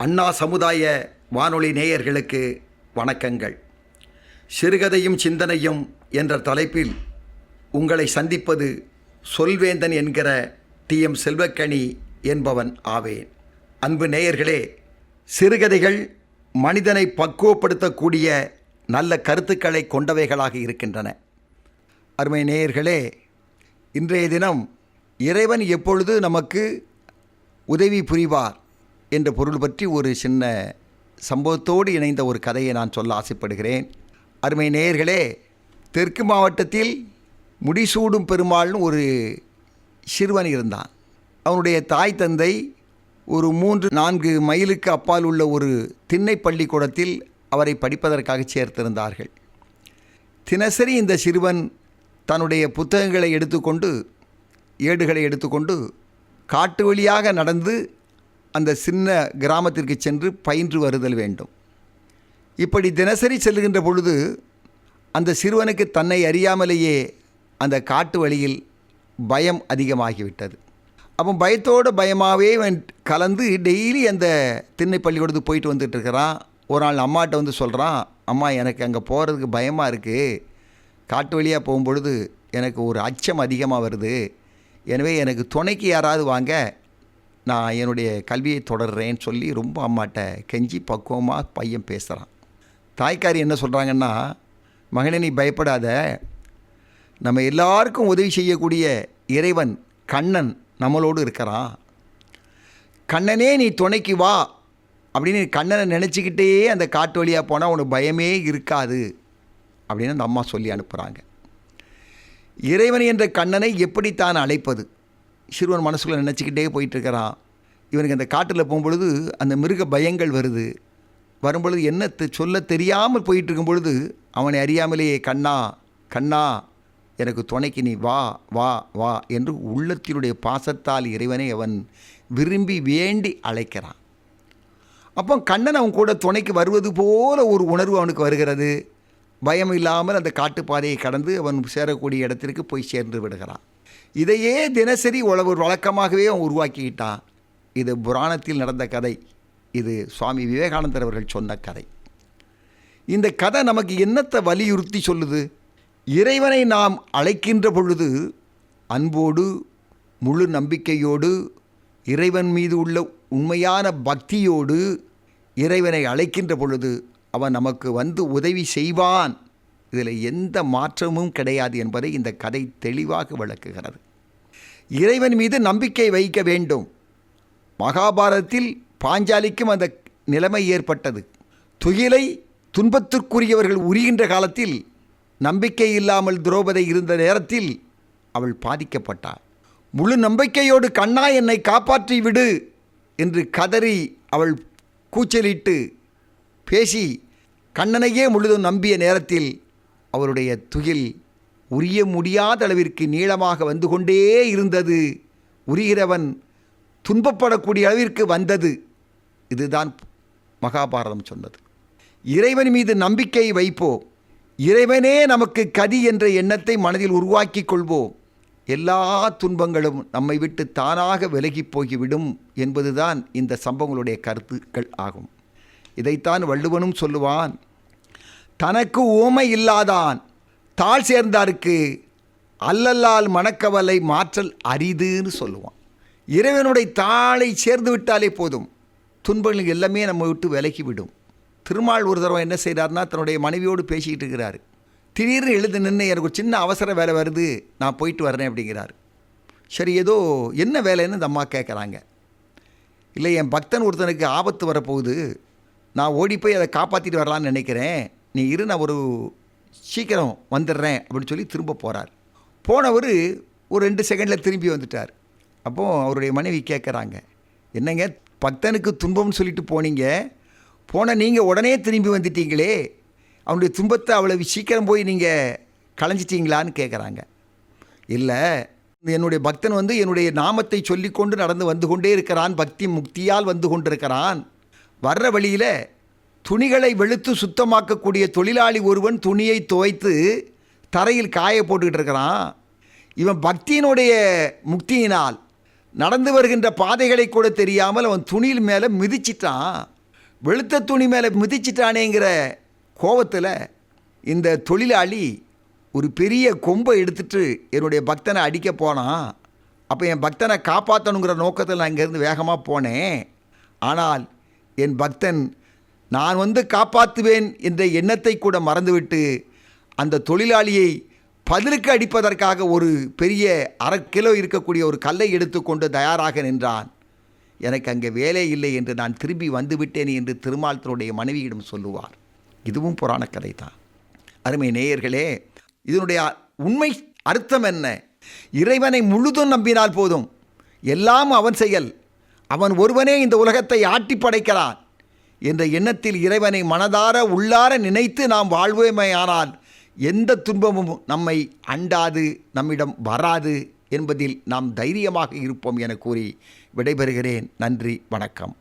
அண்ணா சமுதாய வானொலி நேயர்களுக்கு வணக்கங்கள். சிறுகதையும் சிந்தனையும் என்ற தலைப்பில் உங்களை சந்திப்பது சொல்வேந்தன் என்கிற டி.எம். செல்வக்கனி என்பவன் ஆவேன். அன்பு நேயர்களே, சிறுகதைகள் மனிதனை பக்குவப்படுத்தக்கூடிய நல்ல கருத்துக்களை கொண்டவைகளாக இருக்கின்றன. அருமை நேயர்களே, இன்றைய தினம் இறைவன் எப்பொழுது நமக்கு உதவி புரிவார் என்ற பொருள் பற்றி ஒரு சின்ன சம்பவத்தோடு இணைந்த ஒரு கதையை நான் சொல்ல ஆசைப்படுகிறேன். அருமை நேயர்களே, தெற்கு மாவட்டத்தில் முடிசூடும் பெருமாள்னு ஒரு சிறுவன் இருந்தான். அவனுடைய தாய் தந்தை ஒரு 3-4 மைலுக்கு அப்பால் உள்ள ஒரு திண்ணை பள்ளிக்கூடத்தில் அவரை படிப்பதற்காக சேர்த்திருந்தார்கள். தினசரி இந்த சிறுவன் தன்னுடைய புத்தகங்களை எடுத்துக்கொண்டு, ஏடுகளை எடுத்துக்கொண்டு காட்டு வழியாக நடந்து அந்த சின்ன கிராமத்திற்கு சென்று பயின்று வருதல் வேண்டும். இப்படி தினசரி செல்லுகின்ற பொழுது அந்த சிறுவனுக்கு தன்னை அறியாமலேயே அந்த காட்டு வழியில் பயம் அதிகமாகிவிட்டது. அப்போ பயத்தோடு பயமாகவே கலந்து டெய்லி அந்த திண்ணை பள்ளிக்கூடத்துக்கு போயிட்டு வந்துட்டு இருக்கிறான். ஒரு நாள் அம்மாட்ட வந்து சொல்கிறான், அம்மா எனக்கு அங்கே போகிறதுக்கு பயமாக இருக்குது, காட்டு வழியாக போகும்பொழுது எனக்கு ஒரு அச்சம் அதிகமாக வருது, எனவே எனக்கு துணைக்கு யாராவது வாங்க, நான் என்னுடைய கல்வியை தொடர்றேன்னு சொல்லி ரொம்ப அம்மாட்ட கெஞ்சி பக்குவமாக பையன் பேசுகிறான். தாய்க்காரி என்ன சொல்கிறாங்கன்னா, மகனே நீ பயப்படாத, நம்ம எல்லாருக்கும் உதவி செய்யக்கூடிய இறைவன் கண்ணன் நம்மளோடு இருக்கிறான், கண்ணனே நீ துணைக்கு வா அப்படின்னு கண்ணனை நினச்சிக்கிட்டே அந்த காட்டு வழியாக போனால் உனக்கு பயமே இருக்காது அப்படின்னு அந்த அம்மா சொல்லி அனுப்புகிறாங்க. இறைவன் என்ற கண்ணனை எப்படித்தான் அழைப்பது? சிறுவன் மனசுக்குள்ளே நினச்சிக்கிட்டே போயிட்டுருக்கிறான். இவனுக்கு அந்த காட்டில் போகும்பொழுது அந்த மிருக பயங்கள் வருது. வரும்பொழுது என்ன சொல்ல தெரியாமல் போயிட்டுருக்கும் பொழுது அவனை அறியாமலேயே கண்ணா கண்ணா எனக்கு துணைக்கு நீ வா வா வா என்று உள்ளத்தினுடைய பாசத்தால் இறைவனை அவன் விரும்பி வேண்டி அழைக்கிறான். அப்போ கண்ணன் அவன் கூட துணைக்கு வருவது போல ஒரு உணர்வு அவனுக்கு வருகிறது. பயம் இல்லாமல் அந்த காட்டுப்பாதையை கடந்து அவன் சேரக்கூடிய இடத்திற்கு போய் சேர்ந்து விடுகிறான். இதையே தினசரி ஒரு வழக்கமாகவே அவன் உருவாக்கிக்கிட்டான். இது புராணத்தில் நடந்த கதை. இது சுவாமி விவேகானந்தர் அவர்கள் சொன்ன கதை. இந்த கதை நமக்கு என்னத்தை வலியுறுத்தி சொல்லுது? இறைவனை நாம் அழைக்கின்ற பொழுது அன்போடு, முழு நம்பிக்கையோடு, இறைவன் மீது உள்ள உண்மையான பக்தியோடு இறைவனை அழைக்கின்ற பொழுது அவன் நமக்கு வந்து உதவி செய்வான். இதில் எந்த மாற்றமும் கிடையாது என்பதை இந்த கதை தெளிவாக விளக்குகிறது. இறைவன் மீது நம்பிக்கை வைக்க வேண்டும். மகாபாரதத்தில் பாஞ்சாலிக்கும் அந்த நிலைமை ஏற்பட்டது. துகிலை துன்பத்திற்குரியவர்கள் உரிகின்ற காலத்தில் நம்பிக்கை இல்லாமல் திரௌபதி இருந்த நேரத்தில் அவள் பாதிக்கப்பட்டாள். முழு நம்பிக்கையோடு கண்ணா என்னை காப்பாற்றி விடு என்று கதறி அவள் கூச்சலிட்டு பேசி கண்ணனையே முழுதும் நம்பிய நேரத்தில் அவருடைய துகில் உரிய முடியாத அளவிற்கு நீளமாக வந்து கொண்டே இருந்தது. உரிகிறவன் துன்பப்படக்கூடிய அளவிற்கு வந்தது. இதுதான் மகாபாரதம் சொன்னது. இறைவன் மீது நம்பிக்கை வைப்போம். இறைவனே நமக்கு கதி என்ற எண்ணத்தை மனதில் உருவாக்கி கொள்வோம். எல்லா துன்பங்களும் நம்மை விட்டு தானாக விலகி போய்விடும் என்பதுதான் இந்த சம்பவங்களுடைய கருத்துக்கள் ஆகும். இதைத்தான் வள்ளுவனும் சொல்லுவான், தனக்கு ஊமை இல்லாதான் தாழ் சேர்ந்தாருக்கு அல்லல்லால் மணக்கவலை மாற்றல் அரிதுன்னு சொல்லுவான். இறைவனுடைய தாளை சேர்ந்து விட்டாலே போதும், துன்பங்கள் எல்லாமே நம்ம விட்டு விலகிவிடும். திருமால் ஒரு தடவை என்ன செய்கிறார்னா, தன்னுடைய மனைவியோடு பேசிக்கிட்டு இருக்கிறார். திடீர்னு எழுந்து நின்று எனக்கு ஒரு சின்ன அவசர வேலை வருது, நான் போயிட்டு வரேன் அப்படிங்கிறார். சரி, ஏதோ என்ன வேலைன்னு இந்த அம்மா கேட்குறாங்க. இல்லை, என் பக்தன் ஒருத்தனுக்கு ஆபத்து வரப்போகுது, நான் ஓடி போய் அதை காப்பாற்றிட்டு வரலான்னு நினைக்கிறேன், நீ இரு, நான் ஒரு சீக்கிரம் வந்துடுறேன் அப்படின்னு சொல்லி திரும்ப போகிறார். போனவர் ஒரு 2 செகண்டில் திரும்பி வந்துட்டார். அப்போது அவருடைய மனைவி கேட்குறாங்க, என்னங்க பக்தனுக்கு துன்பம்னு சொல்லிட்டு போனீங்க, போன நீங்கள் உடனே திரும்பி வந்துட்டீங்களே, அவனுடைய துன்பத்தை அவ்வளோ சீக்கிரம் போய் நீங்கள் களைஞ்சிட்டீங்களான்னு கேட்குறாங்க. இல்லை, என்னுடைய பக்தன் வந்து என்னுடைய நாமத்தை சொல்லிக்கொண்டு நடந்து வந்து கொண்டே இருக்கிறான், பக்தி முக்தியால் வந்து கொண்டிருக்கிறான். வர்ற வழியில் துணிகளை வெளுத்து சுத்தமாக்கக்கூடிய தொழிலாளி ஒருவன் துணியை துவைத்து தரையில் காய போட்டுக்கிட்டு இருக்கிறான். இவன் பக்தியினுடைய முக்தியினால் நடந்து வருகின்ற பாதைகளை கூட தெரியாமல் அவன் துணியில் மேலே மிதிச்சிட்டான். வெளுத்த துணி மேலே மிதிச்சிட்டானேங்கிற கோபத்தில் இந்த தொழிலாளி ஒரு பெரிய கொம்பை எடுத்துட்டு என்னுடைய பக்தனை அடிக்க போனான். அப்போ என் பக்தனை காப்பாற்றணுங்கிற நோக்கத்தில் நான் இங்கேருந்து வேகமாக போனேன். ஆனால் என் பக்தன் நான் வந்து காப்பாற்றுவேன் என்ற எண்ணத்தை கூட மறந்துவிட்டு அந்த தொழிலாளியை பதிலுக்கு அடிப்பதற்காக ஒரு பெரிய 1/2 கிலோ இருக்கக்கூடிய ஒரு கல்லை எடுத்துக்கொண்டு தயாராக நின்றான். எனக்கு அங்கே வேலை இல்லை என்று நான் திரும்பி வந்துவிட்டேன் என்று திருமால் தன்னுடைய மனைவியிடம் சொல்லுவார். இதுவும் புராண கதை தான். அருமை நேயர்களே, இதனுடைய உண்மை அர்த்தம் என்ன? இறைவனை முழுதும் நம்பினால் போதும், எல்லாம் அவன் செயல், அவன் ஒருவனே இந்த உலகத்தை ஆட்டி படைக்கிறான் என்ற எண்ணத்தில் இறைவனை மனதார உள்ளார நினைத்து நாம் வாழ்வோமேயானால் எந்த துன்பமும் நம்மை அண்டாது, நம்மிடம் வராது என்பதில் நாம் தைரியமாக இருப்போம் என கூறி விடைபெறுகிறேன். நன்றி, வணக்கம்.